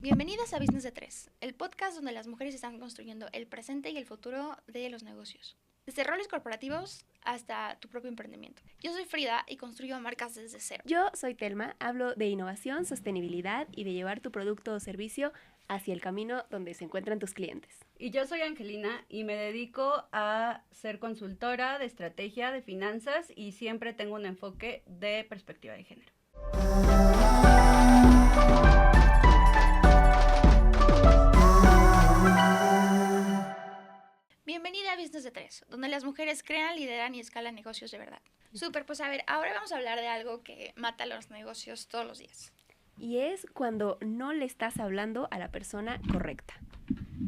Bienvenidas a Business de Tres, el podcast donde las mujeres están construyendo el presente y el futuro de los negocios. Desde roles corporativos hasta tu propio emprendimiento. Yo soy Frida y construyo marcas desde cero. Yo soy Telma, hablo de innovación, sostenibilidad y de llevar tu producto o servicio hacia el camino donde se encuentran tus clientes. Y yo soy Angelina y me dedico a ser consultora de estrategia, de finanzas y siempre tengo un enfoque de perspectiva de género. Bienvenida a Business de Tres, donde las mujeres crean, lideran y escalan negocios de verdad. Súper, pues a ver, ahora vamos a hablar de algo que mata los negocios todos los días. Y es cuando no le estás hablando a la persona correcta.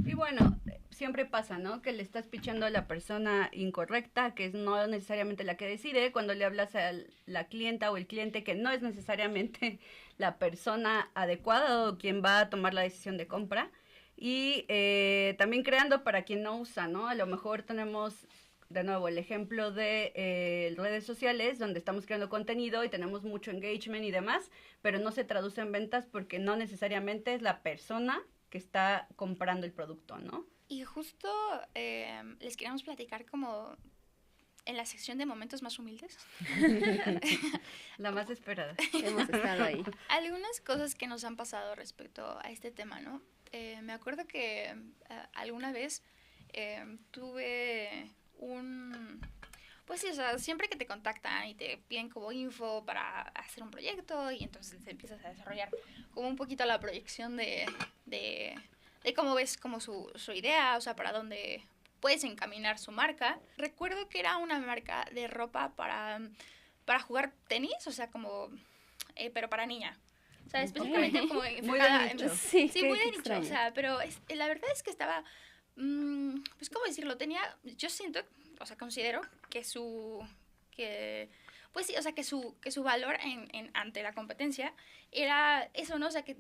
Y bueno, siempre pasa, ¿no? Que le estás pichando a la persona incorrecta, que es no necesariamente la que decide, cuando le hablas a la clienta o el cliente que no es necesariamente la persona adecuada o quien va a tomar la decisión de compra. Y también creando para quien no usa, ¿no? A lo mejor tenemos, de nuevo, el ejemplo de redes sociales, donde estamos creando contenido y tenemos mucho engagement y demás, pero no se traduce en ventas porque no necesariamente es la persona que está comprando el producto, ¿no? Y justo les queríamos platicar como en la sección de momentos más humildes. La más esperada. Hemos estado ahí. Algunas cosas que nos han pasado respecto a este tema, ¿no? Me acuerdo que alguna vez tuve pues sí, o sea, siempre que te contactan y te piden como info para hacer un proyecto y entonces te empiezas a desarrollar como un poquito la proyección de cómo ves como su idea, o sea, para dónde puedes encaminar su marca. Recuerdo que era una marca de ropa para jugar tenis, o sea, como, pero para niña. O sea, específicamente como enfocada en... Sí, muy de nicho, o sea, pero la verdad es que estaba, pues, ¿cómo decirlo? Yo siento, o sea, considero que pues sí, o sea, que su valor ante la competencia era eso, ¿no? O sea, que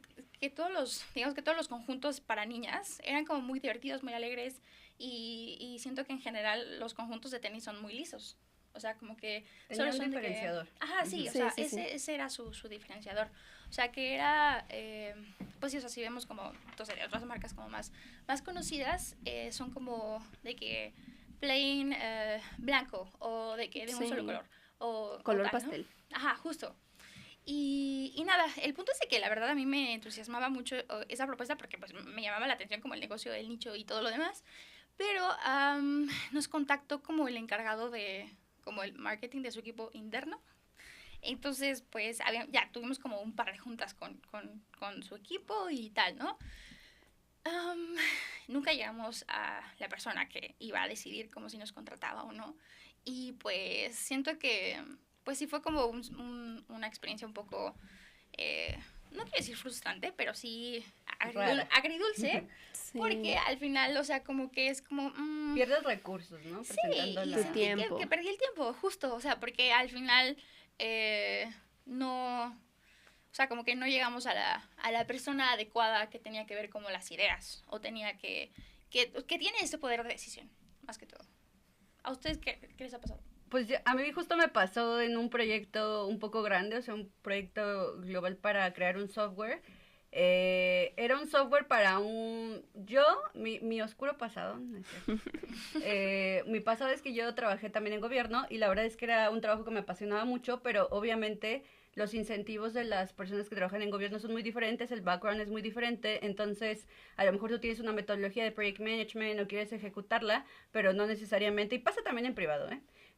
todos los conjuntos para niñas eran como muy divertidos, muy alegres y siento que en general los conjuntos de tenis son muy lisos. O sea, como que... Tenía un diferenciador. Ajá, sí, o Sí, sea, sí, sí. ese era su diferenciador. O sea, que era... pues sí, o sea, si vemos como... Entonces, otras marcas como más conocidas son como de que plain blanco o de que de un solo color. O color tal, pastel. ¿no? Ajá, justo. Y nada, el punto es de que la verdad a mí me entusiasmaba mucho esa propuesta porque pues me llamaba la atención como el negocio del nicho y todo lo demás. Pero nos contactó como el encargado de como el marketing de su equipo interno. Entonces, pues, ya tuvimos como un par de juntas con su equipo y tal, ¿no? Nunca llegamos a la persona que iba a decidir como si nos contrataba o no. Y pues siento que, pues sí fue como una experiencia un poco, no quiero decir frustrante, pero sí agridulce. Sí. Porque al final, o sea, como que es como... Pierdes recursos, ¿no? Sí, Presentando y la... sentí tiempo. que perdí el tiempo, justo, o sea, porque al final no, o sea, como que no llegamos a la persona adecuada que tenía que ver como las ideas, o tenía que tiene ese poder de decisión, más que todo. ¿A ustedes qué les ha pasado? Pues a mí justo me pasó en un proyecto un poco grande, o sea, un proyecto global para crear un software. Era un software para mi oscuro pasado, no es cierto. Mi pasado es que yo trabajé también en gobierno y la verdad es que era un trabajo que me apasionaba mucho, pero obviamente los incentivos de las personas que trabajan en gobierno son muy diferentes, el background es muy diferente, entonces a lo mejor tú tienes una metodología de project management o quieres ejecutarla, pero no necesariamente, y pasa también en privado,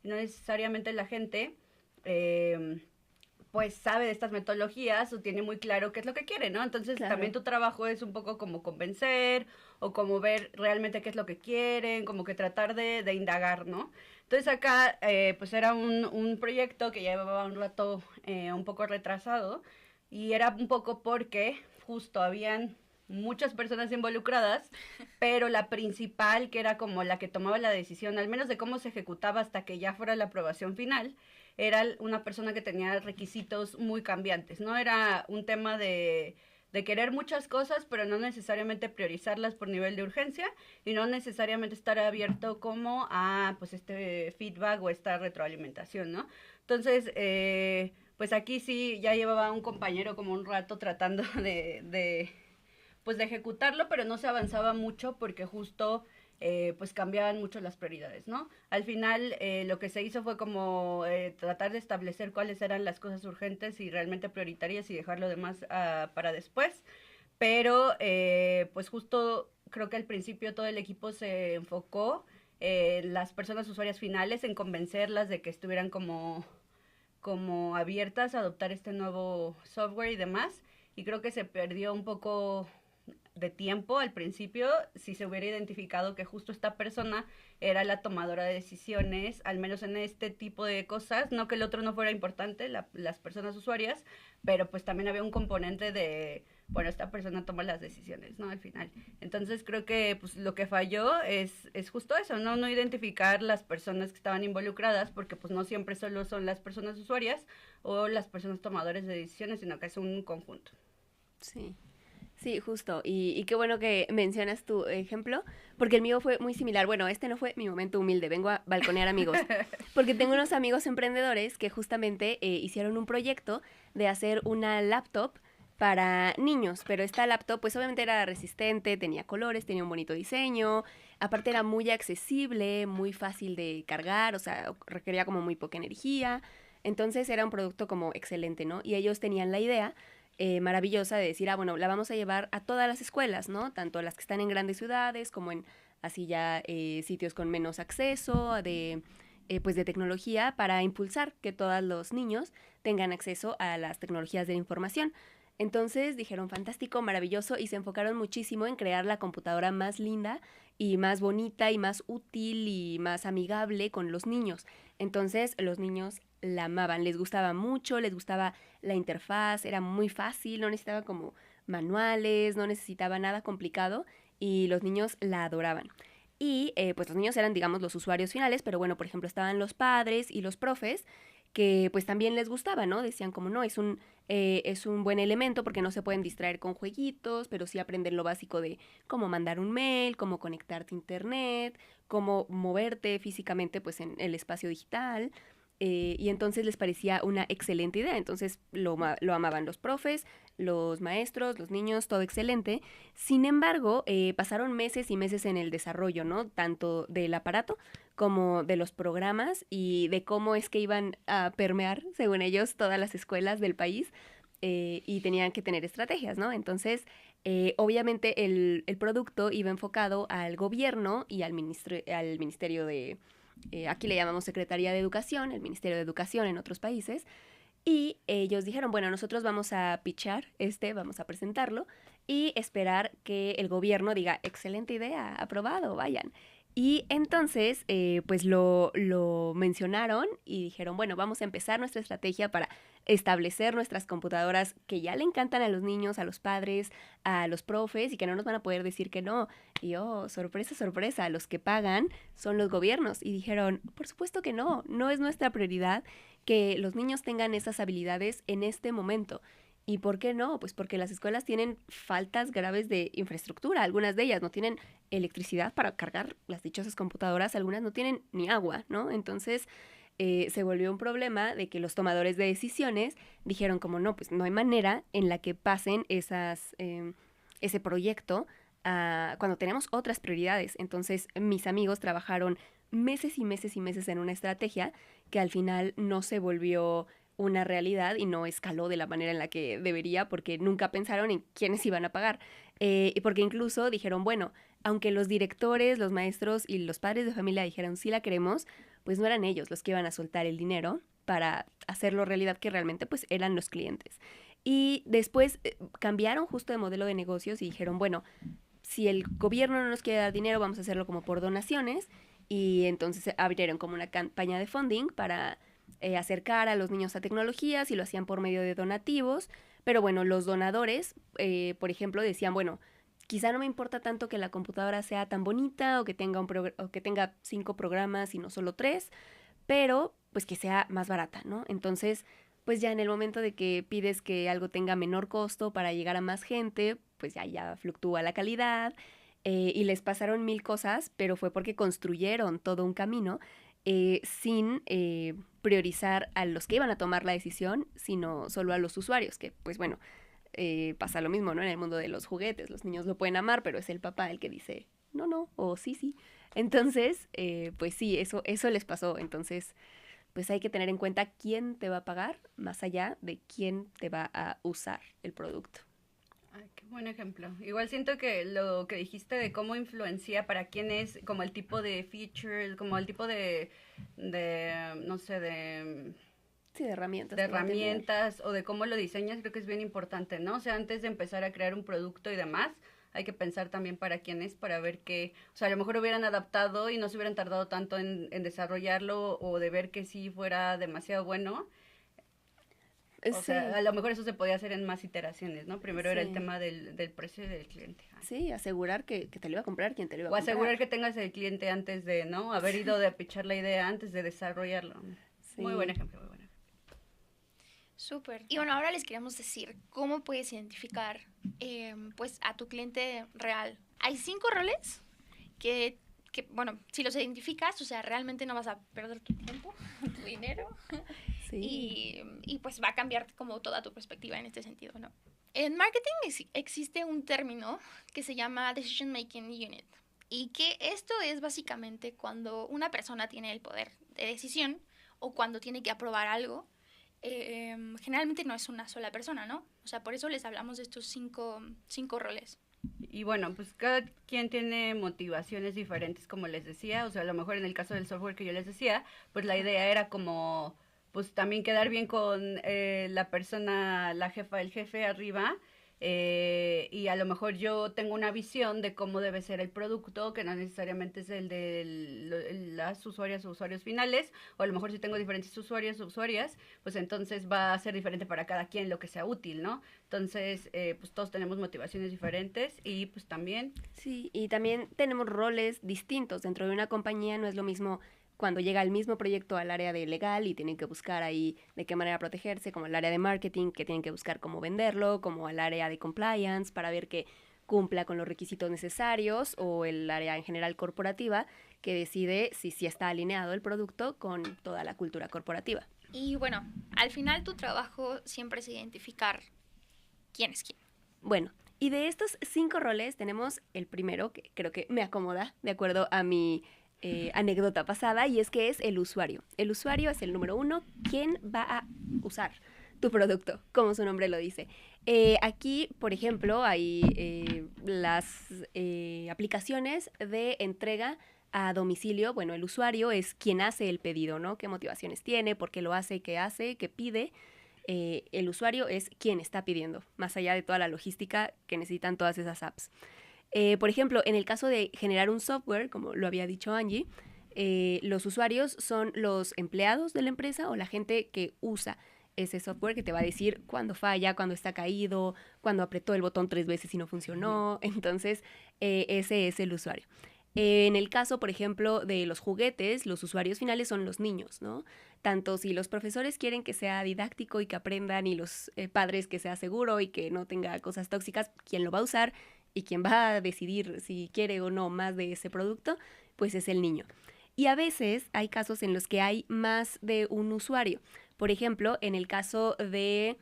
no necesariamente la gente... pues sabe de estas metodologías o tiene muy claro qué es lo que quiere, ¿no? Entonces también tu trabajo es un poco como convencer o como ver realmente qué es lo que quieren, como que tratar de indagar, ¿no? Entonces acá pues era un proyecto que ya llevaba un rato un poco retrasado y era un poco porque justo habían muchas personas involucradas, pero la principal, que era como la que tomaba la decisión, al menos de cómo se ejecutaba hasta que ya fuera la aprobación final, era una persona que tenía requisitos muy cambiantes, ¿no? Era un tema de querer muchas cosas, pero no necesariamente priorizarlas por nivel de urgencia y no necesariamente estar abierto como a pues este feedback o esta retroalimentación, ¿no? Entonces, pues aquí sí ya llevaba un compañero como un rato tratando de pues de ejecutarlo, pero no se avanzaba mucho porque justo pues cambiaban mucho las prioridades, ¿no? Al final lo que se hizo fue como tratar de establecer cuáles eran las cosas urgentes y realmente prioritarias y dejar lo demás para después, pero pues justo creo que al principio todo el equipo se enfocó las personas usuarias finales en convencerlas de que estuvieran como abiertas a adoptar este nuevo software y demás, y creo que se perdió un poco de tiempo al principio si se hubiera identificado que justo esta persona era la tomadora de decisiones, al menos en este tipo de cosas, no que el otro no fuera importante, las personas usuarias, pero pues también había un componente de, bueno, esta persona toma las decisiones, ¿no? Al final. Entonces creo que pues lo que falló es justo eso, ¿no? No identificar las personas que estaban involucradas, porque pues no siempre solo son las personas usuarias o las personas tomadoras de decisiones, sino que es un conjunto. Sí. Sí, justo. Y qué bueno que mencionas tu ejemplo, porque el mío fue muy similar. Bueno, este no fue mi momento humilde, vengo a balconear amigos, porque tengo unos amigos emprendedores que justamente hicieron un proyecto de hacer una laptop para niños, pero esta laptop pues obviamente era resistente, tenía colores, tenía un bonito diseño, aparte era muy accesible, muy fácil de cargar, o sea, requería como muy poca energía, entonces era un producto como excelente, ¿no? Y ellos tenían la idea maravillosa de decir, bueno, la vamos a llevar a todas las escuelas, ¿no? Tanto las que están en grandes ciudades como en así ya sitios con menos acceso pues de tecnología para impulsar que todos los niños tengan acceso a las tecnologías de la información. Entonces dijeron, fantástico, maravilloso, y se enfocaron muchísimo en crear la computadora más linda y más bonita y más útil y más amigable con los niños. Entonces los niños la amaban, les gustaba mucho, les gustaba la interfaz, era muy fácil, no necesitaba como manuales, no necesitaba nada complicado y los niños la adoraban. Y pues los niños eran, digamos, los usuarios finales, pero bueno, por ejemplo, estaban los padres y los profes que pues también les gustaba, ¿no? Decían como no, es un buen elemento porque no se pueden distraer con jueguitos, pero sí aprenden lo básico de cómo mandar un mail, cómo conectarte a internet, cómo moverte físicamente pues en el espacio digital. Y entonces les parecía una excelente idea, entonces lo amaban los profes, los maestros, los niños, todo excelente. Sin embargo, pasaron meses y meses en el desarrollo, ¿no? Tanto del aparato como de los programas y de cómo es que iban a permear, según ellos, todas las escuelas del país y tenían que tener estrategias, ¿no? Entonces, obviamente el producto iba enfocado al gobierno y al ministerio de aquí le llamamos Secretaría de Educación, el Ministerio de Educación en otros países, y ellos dijeron, bueno, nosotros vamos a pitchar vamos a presentarlo y esperar que el gobierno diga, excelente idea, aprobado, vayan. Y entonces, pues lo mencionaron y dijeron, bueno, vamos a empezar nuestra estrategia para establecer nuestras computadoras que ya le encantan a los niños, a los padres, a los profes y que no nos van a poder decir que no. Y sorpresa, sorpresa, los que pagan son los gobiernos. Y dijeron, por supuesto que no, no es nuestra prioridad que los niños tengan esas habilidades en este momento. ¿Y por qué no? Pues porque las escuelas tienen faltas graves de infraestructura. Algunas de ellas no tienen electricidad para cargar las dichosas computadoras, algunas no tienen ni agua, ¿no? Entonces se volvió un problema de que los tomadores de decisiones dijeron como no, pues no hay manera en la que pasen ese proyecto cuando tenemos otras prioridades. Entonces mis amigos trabajaron meses y meses y meses en una estrategia que al final no se volvió una realidad y no escaló de la manera en la que debería porque nunca pensaron en quiénes iban a pagar. Y porque incluso dijeron, bueno, aunque los directores, los maestros y los padres de familia dijeran sí la queremos, pues no eran ellos los que iban a soltar el dinero para hacerlo realidad, que realmente pues eran los clientes. Y después cambiaron justo de modelo de negocios y dijeron, bueno, si el gobierno no nos quiere dar dinero, vamos a hacerlo como por donaciones. Y entonces abrieron como una campaña de funding para acercar a los niños a tecnologías y lo hacían por medio de donativos. Pero bueno, los donadores, por ejemplo, decían, bueno, quizá no me importa tanto que la computadora sea tan bonita o que tenga, o que tenga 5 programas y no solo 3, pero pues que sea más barata, ¿no? Entonces, pues ya en el momento de que pides que algo tenga menor costo para llegar a más gente, pues ya fluctúa la calidad y les pasaron 1000 cosas, pero fue porque construyeron todo un camino sin priorizar a los que iban a tomar la decisión, sino solo a los usuarios, que pues bueno, pasa lo mismo, ¿no? En el mundo de los juguetes, los niños lo pueden amar, pero es el papá el que dice, no, o sí. Entonces, pues sí, eso les pasó. Entonces, pues hay que tener en cuenta quién te va a pagar más allá de quién te va a usar el producto. Ay, qué buen ejemplo. Igual siento que lo que dijiste de cómo influencia para quién es, como el tipo de features, como el tipo de no sé, de... Sí, de herramientas. De herramientas o de cómo lo diseñas, creo que es bien importante, ¿no? O sea, antes de empezar a crear un producto y demás, hay que pensar también para quién es, para ver que, o sea, a lo mejor hubieran adaptado y no se hubieran tardado tanto en desarrollarlo o de ver que sí fuera demasiado bueno. O sea, a lo mejor eso se podía hacer en más iteraciones, ¿no? Primero era el tema del precio y del cliente. Sí, asegurar que te lo iba a comprar quien te lo iba a comprar. O asegurar que tengas el cliente antes de, ¿no? Haber ido de pichar la idea antes de desarrollarlo. Sí. Muy buen ejemplo, muy buen ejemplo. Súper. Y bueno, ahora les queremos decir cómo puedes identificar pues a tu cliente real. Hay 5 roles que, bueno, si los identificas, o sea, realmente no vas a perder tu tiempo, tu dinero. Sí. Y pues va a cambiar como toda tu perspectiva en este sentido, ¿no? En marketing existe un término que se llama Decision Making Unit. Y que esto es básicamente cuando una persona tiene el poder de decisión o cuando tiene que aprobar algo. Generalmente no es una sola persona, ¿no? O sea, por eso les hablamos de estos 5 roles. Y bueno, pues cada quien tiene motivaciones diferentes, como les decía. O sea, a lo mejor en el caso del software que yo les decía, pues la idea era como, pues también quedar bien con la persona, la jefa, el jefe arriba. Y a lo mejor yo tengo una visión de cómo debe ser el producto, que no necesariamente es el de las usuarias o usuarios finales, o a lo mejor si tengo diferentes usuarios o usuarias, pues entonces va a ser diferente para cada quien lo que sea útil, ¿no? Entonces, pues todos tenemos motivaciones diferentes y pues también... Sí, y también tenemos roles distintos dentro de una compañía, no es lo mismo cuando llega el mismo proyecto al área de legal y tienen que buscar ahí de qué manera protegerse, como el área de marketing, que tienen que buscar cómo venderlo, como al área de compliance para ver que cumpla con los requisitos necesarios, o el área en general corporativa, que decide si está alineado el producto con toda la cultura corporativa. Y bueno, al final tu trabajo siempre es identificar quién es quién. Bueno, y de estos 5 roles tenemos el primero, que creo que me acomoda de acuerdo a mi... anécdota pasada, y es que es el usuario. El usuario es el número 1, ¿quién va a usar tu producto? Como su nombre lo dice. Aquí, por ejemplo, hay las aplicaciones de entrega a domicilio. Bueno, el usuario es quien hace el pedido, ¿no? ¿Qué motivaciones tiene? ¿Por qué lo hace? ¿Qué hace? ¿Qué pide? El usuario es quien está pidiendo, más allá de toda la logística que necesitan todas esas apps. Por ejemplo, en el caso de generar un software, como lo había dicho Angie, los usuarios son los empleados de la empresa o la gente que usa ese software, que te va a decir cuándo falla, cuándo está caído, cuándo apretó el botón 3 veces y no funcionó. Entonces, ese es el usuario. En el caso, por ejemplo, de los juguetes, los usuarios finales son los niños, ¿no? Tanto si los profesores quieren que sea didáctico y que aprendan, y los padres que sea seguro y que no tenga cosas tóxicas, ¿quién lo va a usar? Y quien va a decidir si quiere o no más de ese producto, pues es el niño. Y a veces hay casos en los que hay más de un usuario. Por ejemplo, en el caso de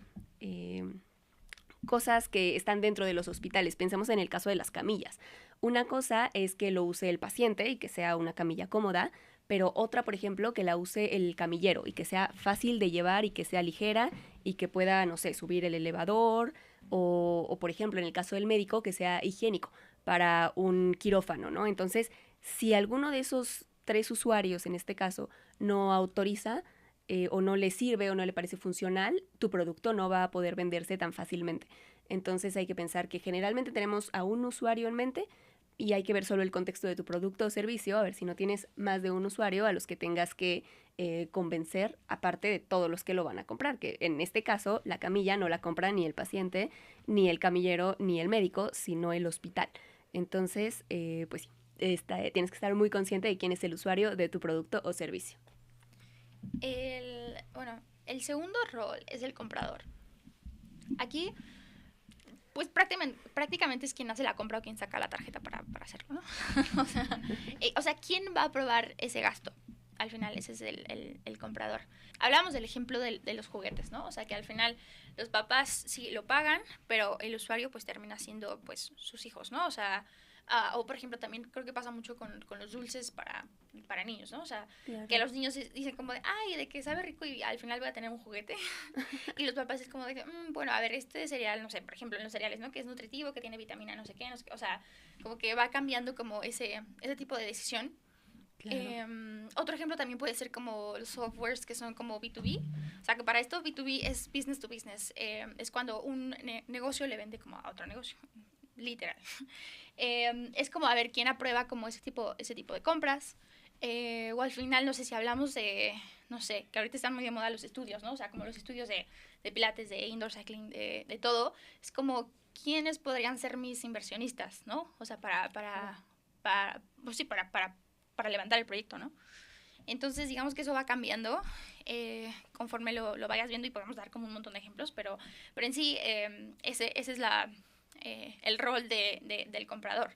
cosas que están dentro de los hospitales. Pensemos en el caso de las camillas. Una cosa es que lo use el paciente y que sea una camilla cómoda, pero otra, por ejemplo, que la use el camillero y que sea fácil de llevar y que sea ligera y que pueda, no sé, subir el elevador, o por ejemplo, en el caso del médico, que sea higiénico para un quirófano, ¿no? Entonces, si alguno de esos 3 usuarios, en este caso, no autoriza o no le sirve o no le parece funcional, tu producto no va a poder venderse tan fácilmente. Entonces, hay que pensar que generalmente tenemos a un usuario en mente y hay que ver solo el contexto de tu producto o servicio, a ver si no tienes más de un usuario a los que tengas que convencer, aparte de todos los que lo van a comprar, que en este caso la camilla no la compra ni el paciente, ni el camillero, ni el médico, sino el hospital. Entonces, pues sí, tienes que estar muy consciente de quién es el usuario de tu producto o servicio. El segundo rol es el comprador. Aquí, pues prácticamente es quien hace la compra o quien saca la tarjeta para hacerlo, ¿no? o sea, ¿quién va a aprobar ese gasto? al final ese es el comprador. Hablamos del ejemplo de los juguetes, ¿no? O sea, que al final los papás sí lo pagan, pero el usuario pues termina siendo pues sus hijos, ¿no? O sea, o por ejemplo también creo que pasa mucho con los dulces para niños, ¿no? O sea, claro, que los niños dicen como de, ay, de que sabe rico y al final voy a tener un juguete. Y los papás es como de, bueno, a ver, este cereal, no sé, por ejemplo en los cereales, ¿no? Que es nutritivo, que tiene vitamina no sé qué, o sea, como que va cambiando como ese tipo de decisión. Claro. Otro ejemplo también puede ser como los softwares que son como B2B. O sea, que para esto B2B es business to business. Es cuando un negocio le vende como a otro negocio, literal. Es como a ver quién aprueba como ese tipo de compras. O al final, no sé si hablamos de, no sé, que ahorita están muy de moda los estudios, ¿no? O sea, como los estudios de pilates, de indoor cycling, de todo. Es como, ¿quiénes podrían ser mis inversionistas, no? O sea, pues sí, para levantar el proyecto, ¿no? Entonces, digamos que eso va cambiando conforme lo vayas viendo y podemos dar como un montón de ejemplos, pero en sí, ese es el rol del comprador.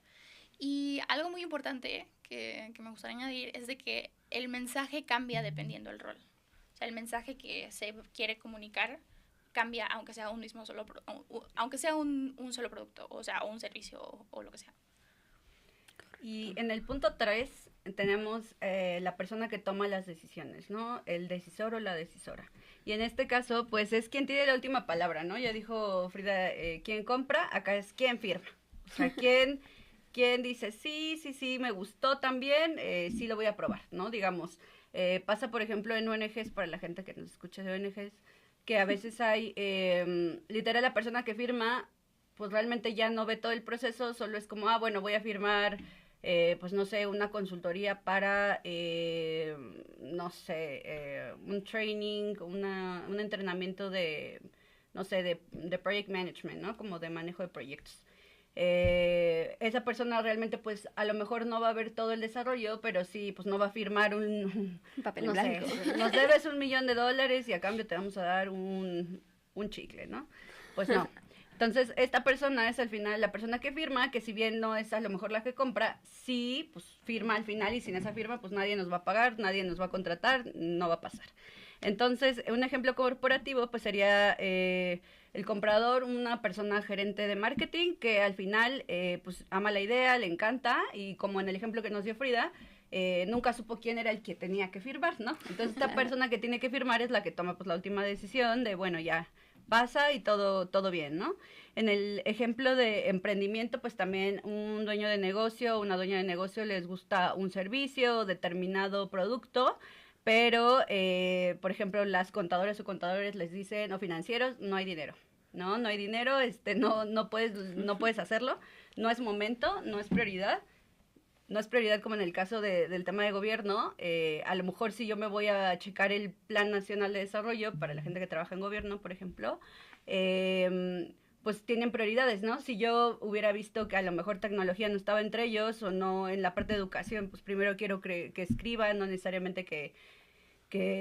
Y algo muy importante que me gustaría añadir es de que el mensaje cambia dependiendo del rol. O sea, el mensaje que se quiere comunicar cambia aunque sea un solo producto, o sea, o un servicio o lo que sea. Y en el punto 3 tenemos la persona que toma las decisiones, ¿no? El decisor o la decisora. Y en este caso, pues es quien tiene la última palabra, ¿no? Ya dijo Frida, quien compra, acá es quien firma. O sea, quien dice, sí, me gustó también, sí lo voy a probar, ¿no? Digamos, pasa, por ejemplo, en ONGs, para la gente que nos escucha de ONGs, que a veces hay, literal, la persona que firma, pues realmente ya no ve todo el proceso, solo es como, bueno, voy a firmar, pues no sé, una consultoría para, no sé, un training, un entrenamiento de, no sé, de project management, ¿no? Como de manejo de proyectos. Esa persona realmente pues a lo mejor no va a ver todo el desarrollo, pero sí pues no va a firmar un papel en blanco. Nos debes $1,000,000 y a cambio te vamos a dar un chicle, ¿no? Pues no. Entonces esta persona es al final la persona que firma, que si bien no es a lo mejor la que compra, sí pues firma al final, y sin esa firma pues nadie nos va a pagar, nadie nos va a contratar, no va a pasar. Entonces un ejemplo corporativo pues sería el comprador, una persona gerente de marketing que al final pues ama la idea, le encanta, y como en el ejemplo que nos dio Frida, nunca supo quién era el que tenía que firmar, ¿no? Entonces esta persona que tiene que firmar es la que toma pues la última decisión de, bueno, ya pasa y todo bien, ¿no? En el ejemplo de emprendimiento, pues también un dueño de negocio, una dueña de negocio les gusta un servicio, determinado producto, pero, por ejemplo, las contadoras o contadores les dicen, o financieros, no hay dinero. No hay dinero, no puedes hacerlo, no es momento, no es prioridad. No es prioridad como en el caso del tema de gobierno. A lo mejor si yo me voy a checar el Plan Nacional de Desarrollo para la gente que trabaja en gobierno, por ejemplo, pues tienen prioridades, ¿no? Si yo hubiera visto que a lo mejor tecnología no estaba entre ellos, o no en la parte de educación, pues primero quiero que escriban, no necesariamente que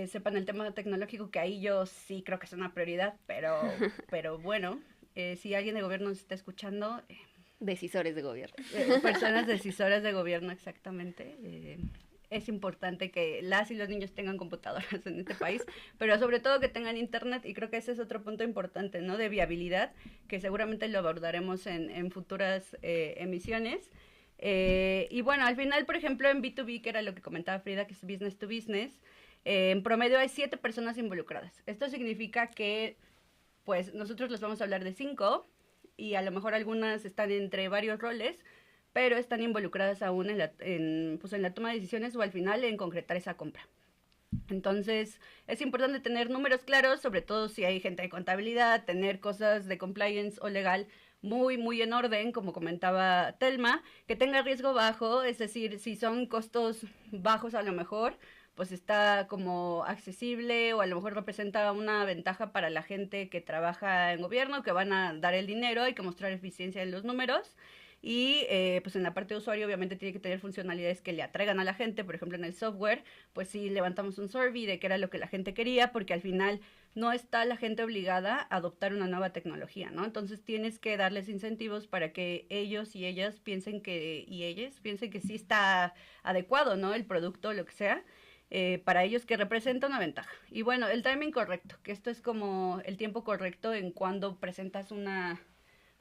sepan el tema tecnológico, que ahí yo sí creo que es una prioridad, pero bueno, si alguien de gobierno nos está escuchando... Decisores de gobierno. Personas decisoras de gobierno, exactamente. Es importante que las y los niños tengan computadoras en este país, pero sobre todo que tengan internet, y creo que ese es otro punto importante, ¿no? De viabilidad, que seguramente lo abordaremos en futuras emisiones. Y bueno, al final, por ejemplo, en B2B, que era lo que comentaba Frida, que es business to business, en promedio hay 7 personas involucradas. Esto significa que, pues, nosotros les vamos a hablar de 5, y a lo mejor algunas están entre varios roles, pero están involucradas aún en la toma de decisiones, o al final en concretar esa compra. Entonces, es importante tener números claros, sobre todo si hay gente de contabilidad, tener cosas de compliance o legal muy, muy en orden, como comentaba Telma, que tenga riesgo bajo, es decir, si son costos bajos a lo mejor, pues está como accesible, o a lo mejor representa una ventaja para la gente que trabaja en gobierno, que van a dar el dinero, hay que mostrar eficiencia en los números. Y pues en la parte de usuario obviamente tiene que tener funcionalidades que le atraigan a la gente. Por ejemplo, en el software, pues sí levantamos un survey de qué era lo que la gente quería, porque al final no está la gente obligada a adoptar una nueva tecnología, ¿no? Entonces tienes que darles incentivos para que ellos y ellas piensen que sí está adecuado, ¿no? El producto, lo que sea. para ellos que representa una ventaja. Y bueno, el timing correcto, que esto es como el tiempo correcto en cuando presentas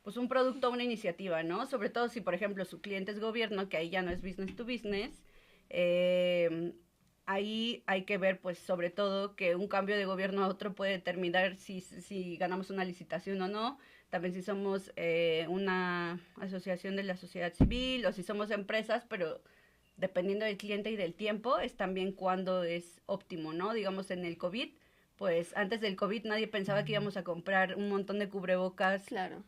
pues un producto o una iniciativa, ¿no? Sobre todo si, por ejemplo, su cliente es gobierno, que ahí ya no es business to business, ahí hay que ver, pues, sobre todo que un cambio de gobierno a otro puede determinar si ganamos una licitación o no, también si somos una asociación de la sociedad civil o si somos empresas, pero dependiendo del cliente y del tiempo, es también cuando es óptimo, ¿no? Digamos, en el COVID, pues antes del COVID nadie pensaba que íbamos a comprar un montón de cubrebocas. Claro.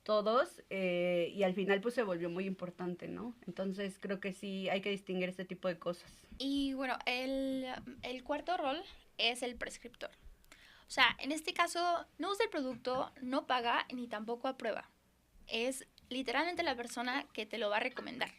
Todos, y al final pues se volvió muy importante, ¿no? Entonces creo que sí hay que distinguir este tipo de cosas. Y bueno, el cuarto rol es el prescriptor. O sea, en este caso no usa el producto, no paga ni tampoco aprueba. Es literalmente la persona que te lo va a recomendar.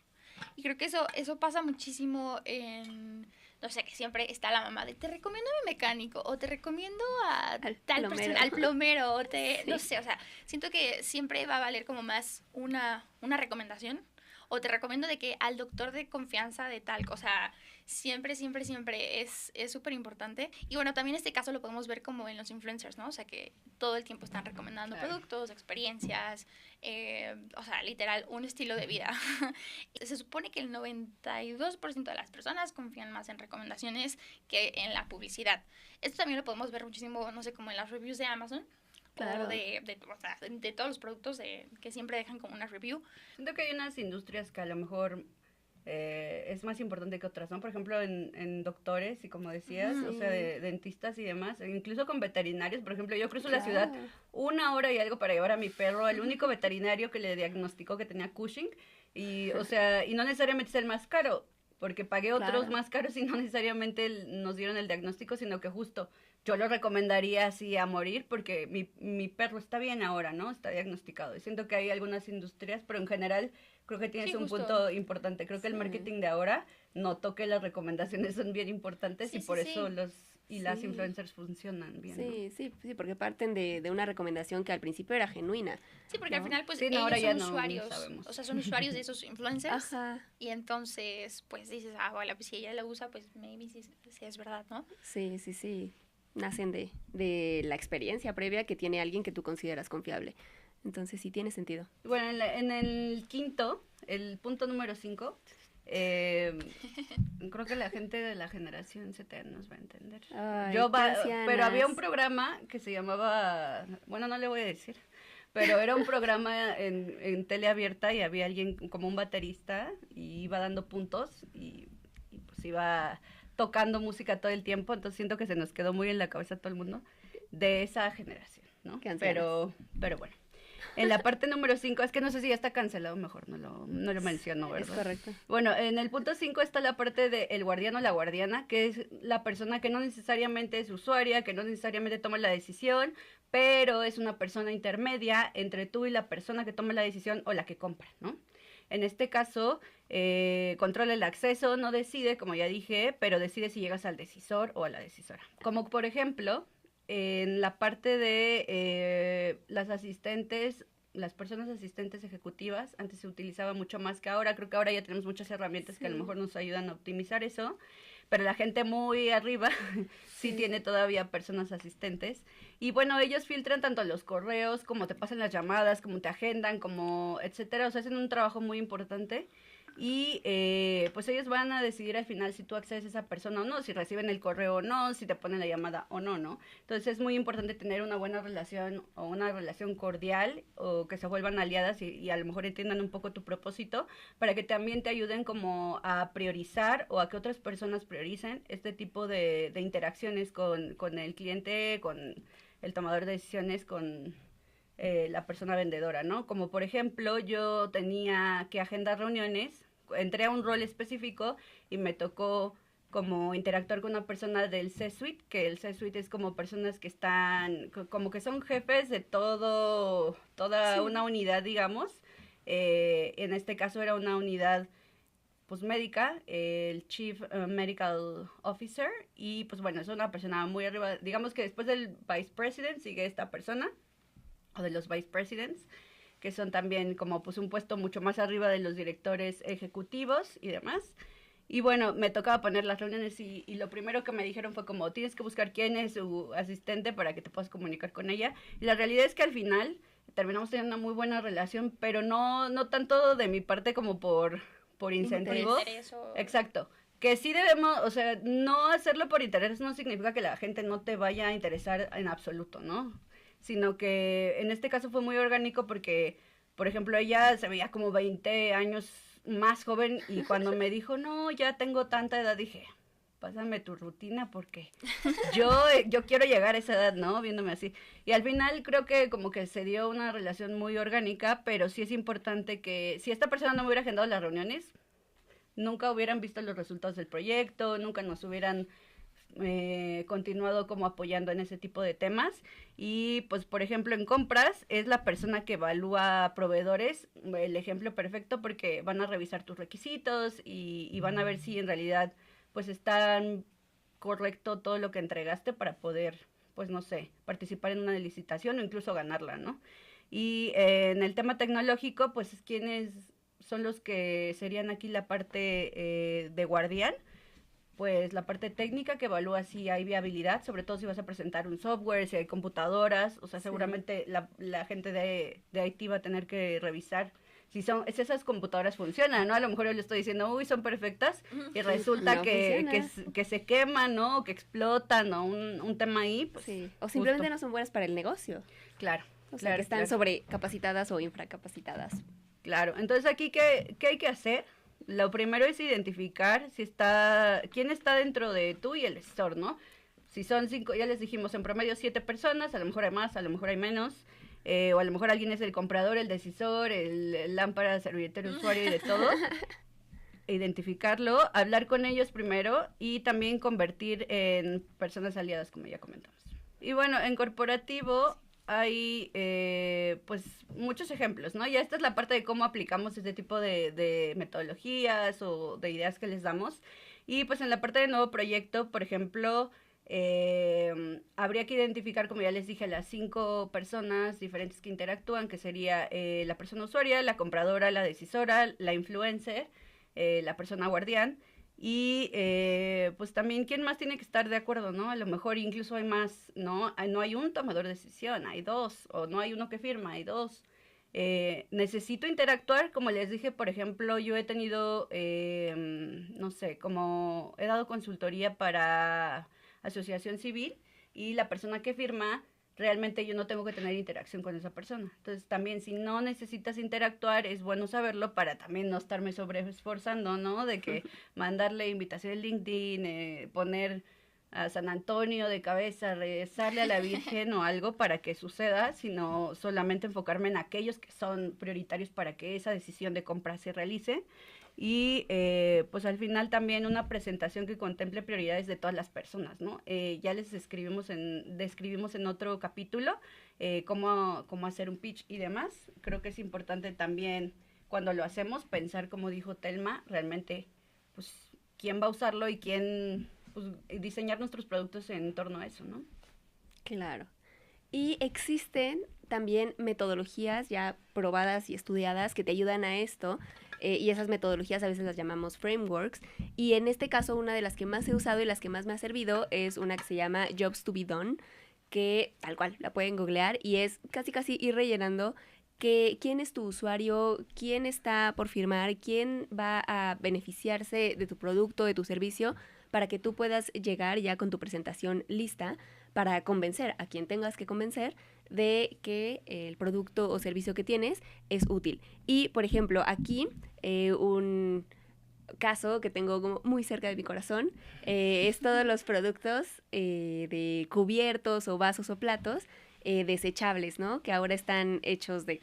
Y creo que eso pasa muchísimo en, no sé, que siempre está la mamá de te recomiendo a mi mecánico o te recomiendo a tal persona, al plomero, o sí. No sé, o sea, siento que siempre va a valer como más una recomendación o te recomiendo de que al doctor de confianza de tal cosa. Siempre es súper importante. Y bueno, también este caso lo podemos ver como en los influencers, ¿no? O sea, que todo el tiempo están recomendando productos, experiencias, o sea, literal, un estilo de vida. Se supone que el 92% de las personas confían más en recomendaciones que en la publicidad. Esto también lo podemos ver muchísimo, no sé, como en las reviews de Amazon. Claro. O sea, de todos los productos que siempre dejan como una review. Siento que hay unas industrias que a lo mejor es más importante que otras, ¿no? Por ejemplo, en doctores y como decías, o sea, de dentistas y demás, incluso con veterinarios. Por ejemplo, yo cruzo la ciudad 1 hora y algo para llevar a mi perro, el único veterinario que le diagnosticó que tenía Cushing, y, o sea, y no necesariamente es el más caro, porque pagué otros más caros y no necesariamente nos dieron el diagnóstico, sino que justo yo lo recomendaría así a morir porque mi perro está bien ahora, ¿no? Está diagnosticado. Y siento que hay algunas industrias, pero en general creo que tienes un punto importante. Creo que el marketing de ahora notó que las recomendaciones son bien importantes y por eso las influencers funcionan bien, ¿no? Sí, porque parten de una recomendación que al principio era genuina. Sí, porque al final pues ellos son usuarios, o sea, son usuarios de esos influencers. Ajá. Y entonces pues dices, bueno, pues si ella la usa, pues maybe sí es verdad, ¿no? Sí. Nacen de la experiencia previa que tiene alguien que tú consideras confiable. Entonces sí tiene sentido. Bueno, en el quinto, el punto número 5, creo que la gente de la generación Z nos va a entender. Ay, pero había un programa que se llamaba, bueno, no le voy a decir, pero era un programa en tele abierta y había alguien como un baterista y iba dando puntos y pues iba tocando música todo el tiempo, entonces siento que se nos quedó muy en la cabeza todo el mundo de esa generación, ¿no? Pero bueno. En la parte número 5, es que no sé si ya está cancelado, mejor no lo menciono, ¿verdad? Es correcto. Bueno, en el punto 5 está la parte de el guardián o la guardiana, que es la persona que no necesariamente es usuaria, que no necesariamente toma la decisión, pero es una persona intermedia entre tú y la persona que toma la decisión o la que compra, ¿no? En este caso, controla el acceso, no decide, como ya dije, pero decide si llegas al decisor o a la decisora. Como por ejemplo, en la parte de las asistentes, las personas asistentes ejecutivas, antes se utilizaba mucho más que ahora, creo que ahora ya tenemos muchas herramientas que a lo mejor nos ayudan a optimizar eso, pero la gente muy arriba sí tiene todavía personas asistentes. Y bueno, ellos filtran tanto los correos, como te pasan las llamadas, como te agendan, como etcétera. O sea, hacen un trabajo muy importante. Y pues ellos van a decidir al final si tú accedes a esa persona o no, si reciben el correo o no, si te ponen la llamada o no, ¿no? Entonces es muy importante tener una buena relación o una relación cordial o que se vuelvan aliadas y a lo mejor entiendan un poco tu propósito para que también te ayuden como a priorizar o a que otras personas prioricen este tipo de interacciones con el cliente, con el tomador de decisiones, con la persona vendedora, ¿no? Como por ejemplo, yo tenía que agendar reuniones, entré a un rol específico y me tocó como interactuar con una persona del C-Suite, que el C-Suite es como personas que están, como que son jefes de toda una unidad, digamos. En este caso era una unidad pues médica, el Chief Medical Officer, y pues bueno, es una persona muy arriba, digamos que después del Vice President sigue esta persona, o de los Vice Presidents, que son también como pues un puesto mucho más arriba de los directores ejecutivos y demás. Y bueno, me tocaba poner las reuniones y lo primero que me dijeron fue como, tienes que buscar quién es su asistente para que te puedas comunicar con ella. Y la realidad es que al final terminamos teniendo una muy buena relación, pero no tanto de mi parte como por incentivo. Exacto. Que sí debemos, o sea, no hacerlo por interés no significa que la gente no te vaya a interesar en absoluto, ¿no? Sino que en este caso fue muy orgánico porque, por ejemplo, ella se veía como 20 años más joven y cuando me dijo, no, ya tengo tanta edad, dije, pásame tu rutina porque yo quiero llegar a esa edad, ¿no? Viéndome así. Y al final creo que como que se dio una relación muy orgánica, pero sí es importante que si esta persona no me hubiera agendado las reuniones, nunca hubieran visto los resultados del proyecto, nunca nos hubieran continuado como apoyando en ese tipo de temas. Y pues por ejemplo en compras es la persona que evalúa proveedores, el ejemplo perfecto porque van a revisar tus requisitos y van a ver si en realidad pues están correcto todo lo que entregaste para poder, pues no sé, participar en una licitación o incluso ganarla, ¿no? Y en el tema tecnológico, pues quienes son los que serían aquí la parte de guardián, pues la parte técnica que evalúa si hay viabilidad, sobre todo si vas a presentar un software, si hay computadoras, o sea, seguramente la gente de IT va a tener que revisar si esas computadoras funcionan, ¿no? A lo mejor yo le estoy diciendo, uy, son perfectas, y resulta que se queman, ¿no? O que explotan, o un tema ahí, pues. Sí, o simplemente no son buenas para el negocio. Claro. O sea, que están sobrecapacitadas o infracapacitadas. Claro, entonces aquí, ¿qué hay que hacer? Lo primero es identificar quién está dentro de tú y el asesor, ¿no? Si son 5, ya les dijimos, en promedio 7 personas, a lo mejor hay más, a lo mejor hay menos, o a lo mejor alguien es el comprador, el decisor, el lámpara, servilletero, usuario y de todo. Identificarlo, hablar con ellos primero y también convertir en personas aliadas, como ya comentamos. Y bueno, en corporativo hay pues muchos ejemplos, ¿no? Ya esta es la parte de cómo aplicamos este tipo de metodologías o de ideas que les damos. Y pues en la parte de nuevo proyecto, por ejemplo, habría que identificar, como ya les dije, las 5 personas diferentes que interactúan, que sería la persona usuaria, la compradora, la decisora, la influencer, la persona guardián. Y pues también quién más tiene que estar de acuerdo, ¿no? A lo mejor incluso hay más, ¿no? No hay un tomador de decisión, hay 2, o no hay uno que firma, hay 2. Necesito interactuar, como les dije, por ejemplo, yo he tenido, no sé, como he dado consultoría para asociación civil y la persona que firma, realmente yo no tengo que tener interacción con esa persona. Entonces también si no necesitas interactuar es bueno saberlo para también no estarme sobreesforzando, ¿no? De que mandarle invitación en LinkedIn, poner a San Antonio de cabeza, rezarle a la Virgen o algo para que suceda, sino solamente enfocarme en aquellos que son prioritarios para que esa decisión de compra se realice. Y pues al final también una presentación que contemple prioridades de todas las personas, ¿no? Ya les describimos en otro capítulo cómo hacer un pitch y demás. Creo que es importante también cuando lo hacemos pensar, como dijo Telma, realmente pues quién va a usarlo y quién, pues diseñar nuestros productos en torno a eso, ¿no? Claro. Y existen también metodologías ya probadas y estudiadas que te ayudan a esto. Y esas metodologías a veces las llamamos frameworks, y en este caso una de las que más he usado y las que más me ha servido es una que se llama Jobs to be Done, que tal cual, la pueden googlear y es casi ir rellenando quién es tu usuario, quién está por firmar, quién va a beneficiarse de tu producto, de tu servicio, para que tú puedas llegar ya con tu presentación lista para convencer a quien tengas que convencer de que el producto o servicio que tienes es útil. Y, por ejemplo, aquí un caso que tengo como muy cerca de mi corazón es todos los productos de cubiertos o vasos o platos desechables, ¿no? Que ahora están hechos de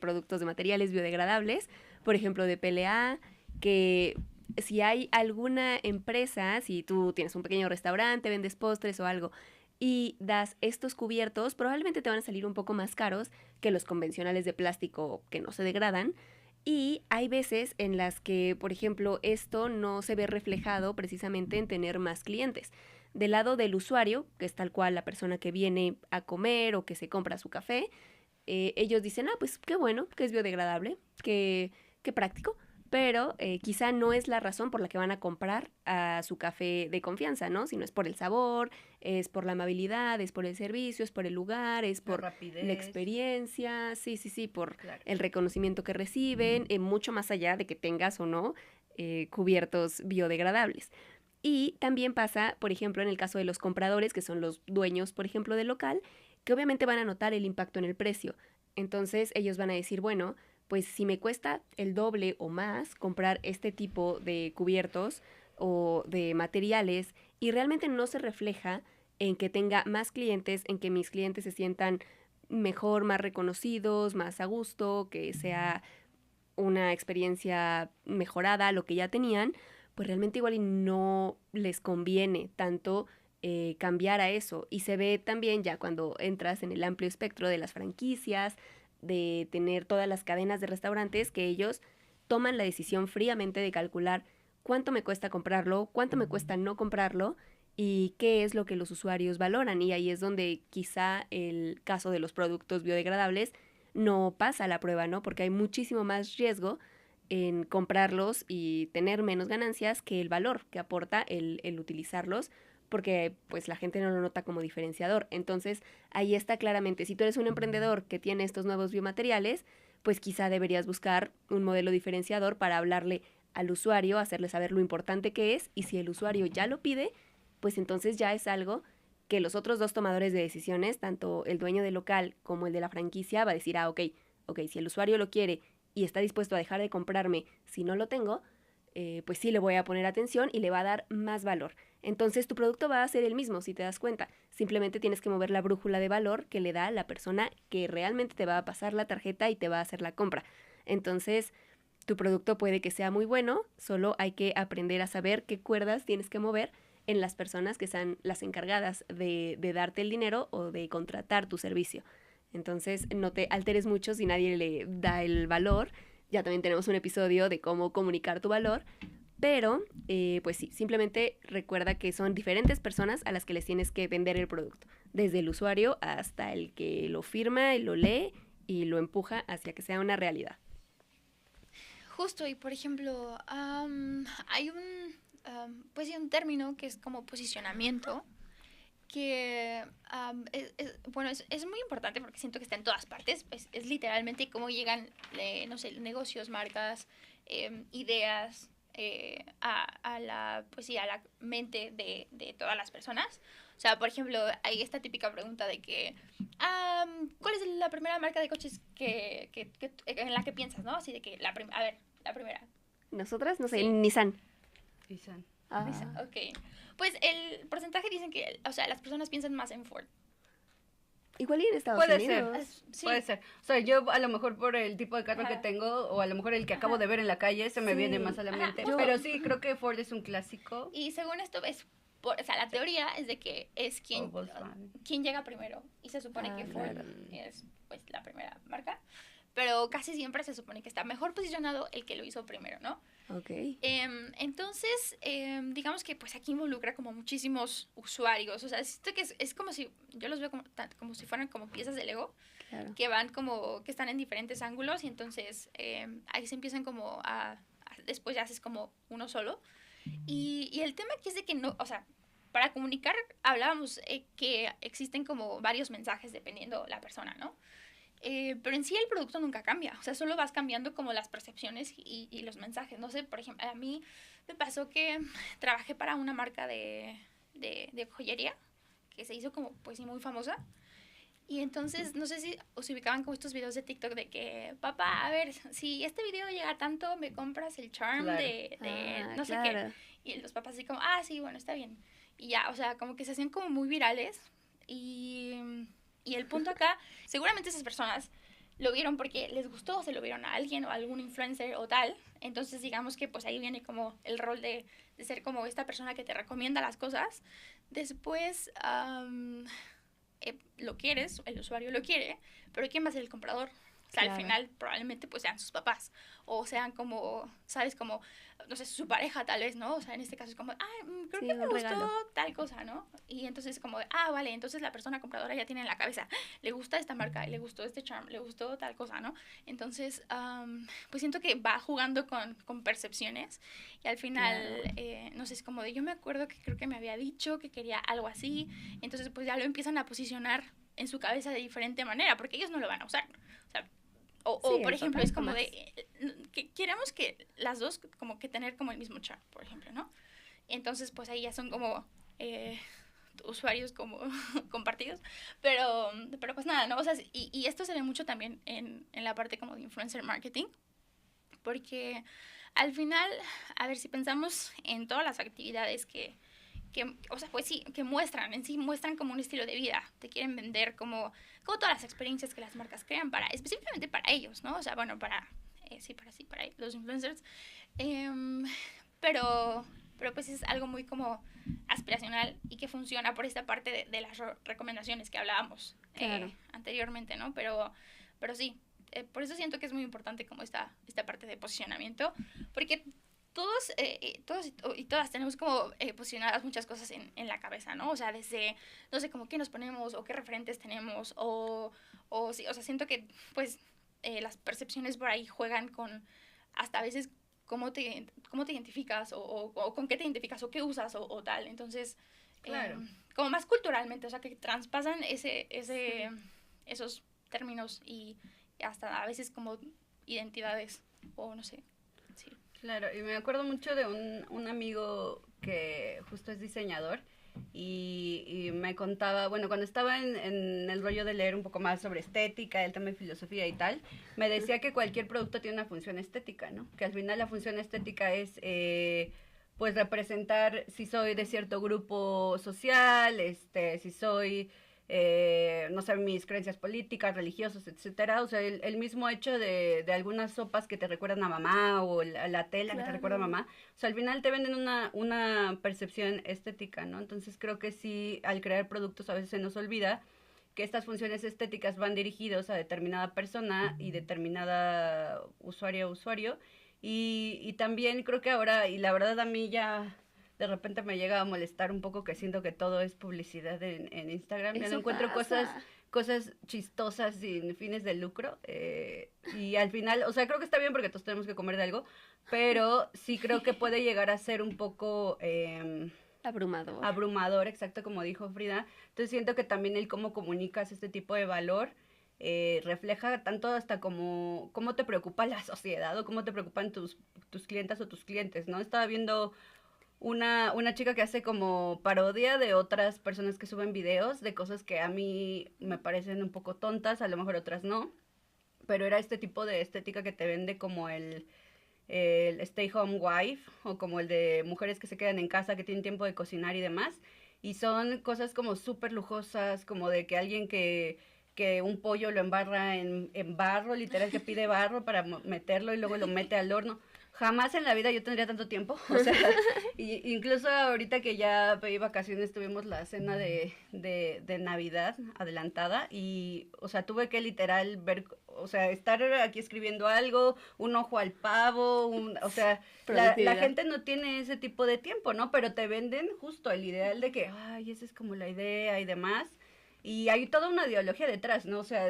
productos de materiales biodegradables, por ejemplo, de PLA, que si hay alguna empresa, si tú tienes un pequeño restaurante, vendes postres o algo, y das estos cubiertos, probablemente te van a salir un poco más caros que los convencionales de plástico que no se degradan. Y hay veces en las que, por ejemplo, esto no se ve reflejado precisamente en tener más clientes. Del lado del usuario, que es tal cual la persona que viene a comer o que se compra su café, ellos dicen, pues qué bueno, que es biodegradable, qué práctico. pero quizá no es la razón por la que van a comprar a su café de confianza, ¿no? Sino es por el sabor, es por la amabilidad, es por el servicio, es por el lugar, es por la experiencia, sí, por el reconocimiento que reciben, mucho más allá de que tengas o no cubiertos biodegradables. Y también pasa, por ejemplo, en el caso de los compradores, que son los dueños, por ejemplo, del local, que obviamente van a notar el impacto en el precio. Entonces ellos van a decir, bueno, pues si me cuesta el doble o más comprar este tipo de cubiertos o de materiales y realmente no se refleja en que tenga más clientes, en que mis clientes se sientan mejor, más reconocidos, más a gusto, que sea una experiencia mejorada a lo que ya tenían, pues realmente igual y no les conviene tanto cambiar a eso. Y se ve también ya cuando entras en el amplio espectro de las franquicias, de tener todas las cadenas de restaurantes, que ellos toman la decisión fríamente de calcular cuánto me cuesta comprarlo, cuánto me cuesta no comprarlo y qué es lo que los usuarios valoran. Y ahí es donde quizá el caso de los productos biodegradables no pasa la prueba, ¿no? Porque hay muchísimo más riesgo en comprarlos y tener menos ganancias que el valor que aporta el utilizarlos, porque pues la gente no lo nota como diferenciador. Entonces ahí está claramente, si tú eres un emprendedor que tiene estos nuevos biomateriales, pues quizá deberías buscar un modelo diferenciador para hablarle al usuario, hacerle saber lo importante que es, y si el usuario ya lo pide, pues entonces ya es algo que los otros dos tomadores de decisiones, tanto el dueño del local como el de la franquicia, va a decir, ok, si el usuario lo quiere y está dispuesto a dejar de comprarme si no lo tengo, pues sí le voy a poner atención y le va a dar más valor. Entonces tu producto va a ser el mismo, si te das cuenta. Simplemente tienes que mover la brújula de valor que le da la persona que realmente te va a pasar la tarjeta y te va a hacer la compra. Entonces, tu producto puede que sea muy bueno, solo hay que aprender a saber qué cuerdas tienes que mover en las personas que sean las encargadas de darte el dinero o de contratar tu servicio. Entonces, no te alteres mucho si nadie le da el valor. Ya también tenemos un episodio de cómo comunicar tu valor, pero pues sí, simplemente recuerda que son diferentes personas a las que les tienes que vender el producto, desde el usuario hasta el que lo firma y lo lee y lo empuja hacia que sea una realidad. Justo, y por ejemplo, hay pues un término que es como posicionamiento, que bueno, es muy importante porque siento que está en todas partes. Es literalmente cómo llegan, no sé, negocios, marcas, ideas a la, pues sí, a la mente de todas las personas. O sea, por ejemplo, hay esta típica pregunta de que, ¿cuál es la primera marca de coches en la que piensas, no? Así de que, la primera. ¿Nosotras? No sé, Sí. Nissan. Nissan. Ok. Pues el porcentaje dicen que, o sea, las personas piensan más en Ford. Igual y en Estados Unidos. Sí. Puede ser. O sea, yo a lo mejor por el tipo de carro que tengo, o a lo mejor el que acabo de ver en la calle, se me viene más a la mente. Pero sí, creo que Ford es un clásico. Y según esto, o sea, la teoría es de que es quien llega primero. Y se supone que Ford es pues la primera marca. Pero casi siempre se supone que está mejor posicionado el que lo hizo primero, ¿no? Ok. Entonces, digamos que pues aquí involucra como muchísimos usuarios. O sea, siento que es como si, yo los veo como si fueran como piezas de Lego, claro, que van como, que están en diferentes ángulos y entonces ahí se empiezan como después ya haces como uno solo. Y el tema aquí es de que no, o sea, para comunicar hablábamos que existen como varios mensajes dependiendo la persona, ¿no? Pero en sí el producto nunca cambia, o sea, solo vas cambiando como las percepciones y los mensajes. No sé, por ejemplo, a mí me pasó que trabajé para una marca de joyería que se hizo como, pues sí, muy famosa. Y entonces, no sé si os ubicaban como estos videos de TikTok de que, papá, a ver, si este video llega a tanto, me compras el charm de no sé qué. Y los papás así como, sí, bueno, está bien. Y ya, o sea, como que se hacían como muy virales. Y el punto acá, seguramente esas personas lo vieron porque les gustó, se lo vieron a alguien o a algún influencer o tal. Entonces, digamos que pues ahí viene como el rol de ser como esta persona que te recomienda las cosas. Después, lo quieres, el usuario lo quiere, pero ¿quién va a ser el comprador? O sea, Claro. al final probablemente pues sean sus papás o sean como, ¿sabes? Como, no sé, su pareja tal vez, ¿no? O sea, en este caso es como, creo Sí, que me un gustó regalo. tal cosa, ¿no? Y entonces como, vale, entonces la persona compradora ya tiene en la cabeza, le gusta esta marca, le gustó este charm, le gustó tal cosa, ¿no? Entonces, pues siento que va jugando con percepciones y al final, Claro. no sé, es como de, yo me acuerdo que creo que me había dicho que quería algo así, entonces pues ya lo empiezan a posicionar en su cabeza de diferente manera, porque ellos no lo van a usar. O sea, Sí, por el ejemplo, papá es como jamás. de, que queremos que las dos como que tener como el mismo chat, por ejemplo, ¿no? Entonces, pues ahí ya son como usuarios como compartidos, pero pues nada, ¿no? O sea, y esto se ve mucho también en la parte como de influencer marketing, porque al final, a ver, si pensamos en todas las actividades o sea, pues sí, que muestran, en sí muestran como un estilo de vida, te quieren vender como todas las experiencias que las marcas crean específicamente para ellos, ¿no? O sea, bueno, para los influencers, em, pero pues es algo muy como aspiracional y que funciona por esta parte de las recomendaciones que hablábamos Claro. anteriormente, ¿no? Pero sí, por eso siento que es muy importante como esta parte de posicionamiento, porque todos y todas tenemos como posicionadas muchas cosas en la cabeza, ¿no? O sea, desde, no sé, como qué nos ponemos o qué referentes tenemos sí, o sea, siento que pues las percepciones por ahí juegan con hasta a veces cómo te identificas o con qué te identificas o qué usas o tal. Entonces, Claro. como más culturalmente, o sea, que traspasan Sí. esos términos y hasta a veces como identidades o no sé, sí. Claro, y me acuerdo mucho de un amigo que justo es diseñador y me contaba, bueno, cuando estaba en el rollo de leer un poco más sobre estética, el tema de filosofía y tal, me decía que cualquier producto tiene una función estética, ¿no? Que al final la función estética es, pues, representar si soy de cierto grupo social, si soy no sé, mis creencias políticas, religiosas, etcétera. O sea, el mismo hecho de algunas sopas que te recuerdan a mamá o la tela que te recuerda a Claro. mamá. O sea, al final te venden una percepción estética, ¿no? Entonces creo que sí, al crear productos a veces se nos olvida que estas funciones estéticas van dirigidos a determinada persona y determinada usuario o usuario. Y también creo que ahora, y la verdad a mí ya de repente me llega a molestar un poco que siento que todo es publicidad en Instagram. Ya no Eso encuentro pasa. cosas chistosas sin fines de lucro. Y al final, o sea, creo que está bien porque todos tenemos que comer de algo, pero sí creo que puede llegar a ser un poco Abrumador. abrumador, exacto como dijo Frida. Entonces siento que también el cómo comunicas este tipo de valor refleja tanto hasta cómo te preocupa la sociedad o cómo te preocupan tus clientas o tus clientes, ¿no? Estaba viendo una chica que hace como parodia de otras personas que suben videos de cosas que a mí me parecen un poco tontas, a lo mejor otras no, pero era este tipo de estética que te vende como el stay home wife o como el de mujeres que se quedan en casa, que tienen tiempo de cocinar y demás. Y son cosas como súper lujosas, como de que alguien que un pollo lo embarra en barro, literal que pide barro para meterlo y luego lo mete al horno. Jamás en la vida yo tendría tanto tiempo, o sea, incluso ahorita que ya pedí vacaciones tuvimos la cena de Navidad adelantada y, o sea, tuve que literal ver, o sea, estar aquí escribiendo algo, un ojo al pavo, o sea, la Productividad. gente no tiene ese tipo de tiempo, ¿no? Pero te venden justo el ideal de que, ay, esa es como la idea y demás. Y hay toda una ideología detrás, ¿no? O sea,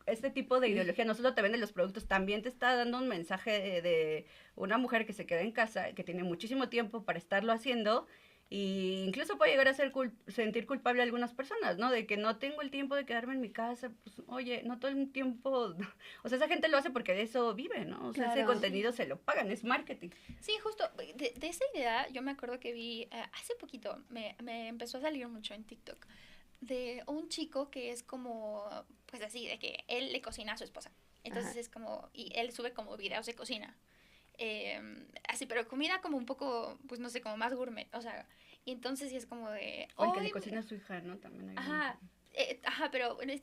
este tipo de Sí. ideología no solo te vende los productos, también te está dando un mensaje de una mujer que se queda en casa, que tiene muchísimo tiempo para estarlo haciendo, y incluso puede llegar a sentir culpable a algunas personas, ¿no? De que no tengo el tiempo de quedarme en mi casa, pues, oye, no todo el tiempo, o sea, esa gente lo hace porque de eso vive, ¿no? O sea, ese Claro. contenido se lo pagan, es marketing. Sí, justo, de esa idea yo me acuerdo que vi hace poquito, me empezó a salir mucho en TikTok, de un chico que es como, pues así, de que él le cocina a su esposa. Entonces Ajá. es como, y él sube como videos de cocina. Así, pero comida como un poco, pues no sé, como más gourmet, o sea, y entonces sí es como de, O el que le hoy, cocina a su hija, ¿no? También hay un... ajá, pero bueno,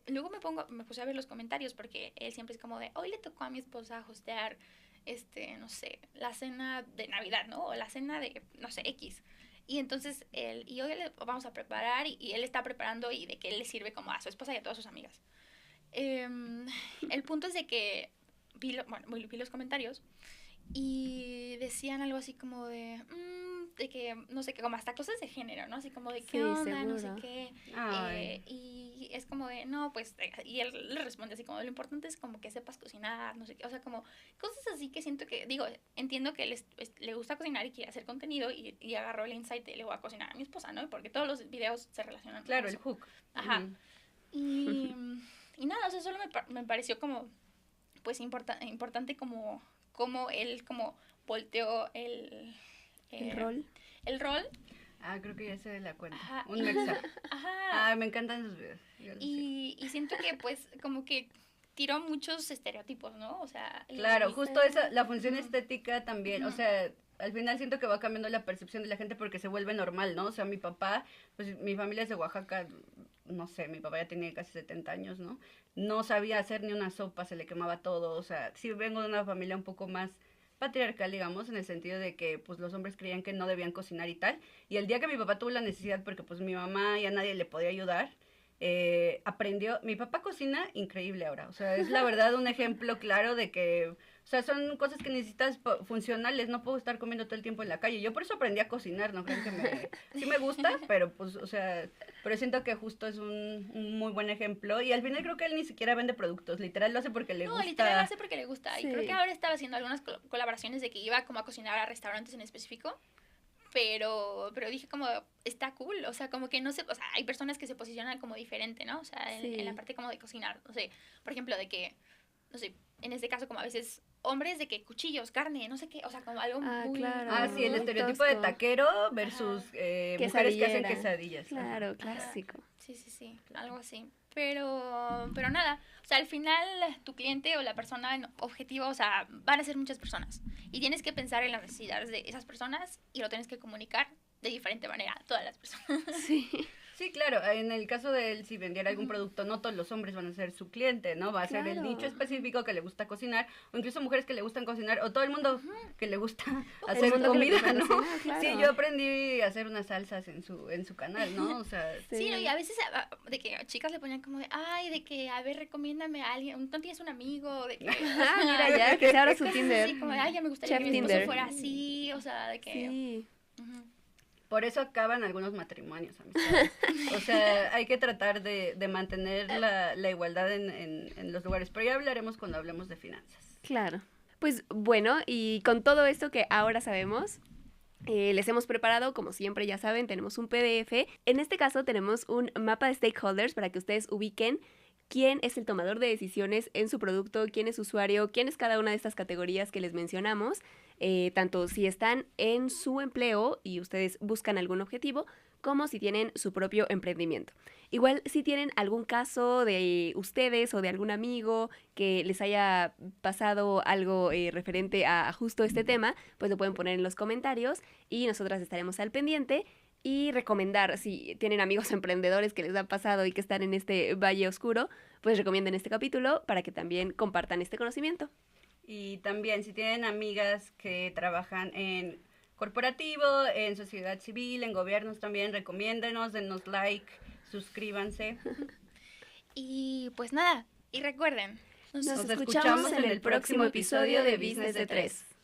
luego me puse a ver los comentarios porque él siempre es como de, hoy le tocó a mi esposa hostear, no sé, la cena de Navidad, ¿no? O la cena de, no sé, X. Y entonces y hoy le vamos a preparar y él está preparando y de que él le sirve como a su esposa y a todas sus amigas. el punto es de que vi los comentarios y decían algo así como de que, no sé, que como hasta cosas de género, ¿no? Así como de qué onda, no sé qué. Y es como de, no, pues, y él le responde así como, lo importante es como que sepas cocinar, no sé qué. O sea, como cosas así que siento que, digo, entiendo que le gusta cocinar y quiere hacer contenido y agarró el insight de le voy a cocinar a mi esposa, ¿no? Porque todos los videos se relacionan Claro, con el eso. hook. Ajá. Y nada, o sea, solo me pareció como, pues, importante como él como volteó el rol. El rol. Creo que ya se de la cuenta. Ajá. Un mexa. Ajá. Me encantan esos videos. Y siento que, pues, como que tiró muchos estereotipos, ¿no? O sea... Claro, justo esa, la función estética también, o sea, al final siento que va cambiando la percepción de la gente porque se vuelve normal, ¿no? O sea, mi papá, pues mi familia es de Oaxaca, no sé, mi papá ya tenía casi 70 años, ¿no? No sabía hacer ni una sopa, se le quemaba todo, o sea, sí vengo de una familia un poco más patriarcal, digamos, en el sentido de que, pues, los hombres creían que no debían cocinar y tal, y el día que mi papá tuvo la necesidad, porque, pues, mi mamá ya nadie le podía ayudar, aprendió, mi papá cocina increíble ahora, o sea, es la verdad un ejemplo claro de que, o sea, son cosas que necesitas funcionales, no puedo estar comiendo todo el tiempo en la calle, yo por eso aprendí a cocinar, no creo que sí me gusta, pero pues, o sea, pero siento que justo es un muy buen ejemplo, y al final creo que él ni siquiera vende productos, literal lo hace porque le gusta. No, literal lo hace porque le gusta, sí. Y creo que ahora estaba haciendo algunas colaboraciones de que iba como a cocinar a restaurantes en específico. Pero dije como, está cool, o sea, como que no sé, o sea, hay personas que se posicionan como diferente, ¿no? O sea, en la parte como de cocinar, no sé, por ejemplo, de que, no sé, en este caso como a veces hombres de que cuchillos, carne, no sé qué, o sea, como algo muy... Claro, sí, el estereotipo de taquero versus mujeres que hacen quesadillas. Claro, clásico. Sí, algo así. Pero nada, o sea, al final tu cliente o la persona objetivo, o sea, van a ser muchas personas. Y tienes que pensar en las necesidades de esas personas y lo tienes que comunicar de diferente manera a todas las personas. Sí, claro, en el caso de él, si vendiera algún producto, no todos los hombres van a ser su cliente, ¿no? Va a ser el nicho específico que le gusta cocinar, o incluso mujeres que le gustan cocinar, o todo el mundo que le gusta hacer comida, ¿no? Claro. Sí, yo aprendí a hacer unas salsas en su canal, ¿no? O sea... Sí, y a veces de que chicas le ponían como de, ay, de que, a ver, recomiéndame a alguien, ¿no tienes un amigo? De que, mira ya, que se abra su Tinder. Sí, como de, ay, ya me gustaría que mi esposo fuera así, o sea, de que... Sí. Por eso acaban algunos matrimonios, amistades. O sea, hay que tratar de mantener la igualdad en los lugares. Pero ya hablaremos cuando hablemos de finanzas. Claro. Pues bueno, y con todo esto que ahora sabemos, les hemos preparado, como siempre ya saben, tenemos un PDF. En este caso tenemos un mapa de stakeholders para que ustedes ubiquen quién es el tomador de decisiones en su producto, quién es usuario, quién es cada una de estas categorías que les mencionamos, tanto si están en su empleo y ustedes buscan algún objetivo, como si tienen su propio emprendimiento. Igual si tienen algún caso de ustedes o de algún amigo que les haya pasado algo referente a justo este tema, pues lo pueden poner en los comentarios y nosotras estaremos al pendiente. Y recomendar, si tienen amigos emprendedores que les ha pasado y que están en este valle oscuro, pues recomienden este capítulo para que también compartan este conocimiento. Y también si tienen amigas que trabajan en corporativo, en sociedad civil, en gobiernos también, recomiéndenos, denos like, suscríbanse. Y pues nada, y recuerden, nos escuchamos en el próximo episodio de Business de 3.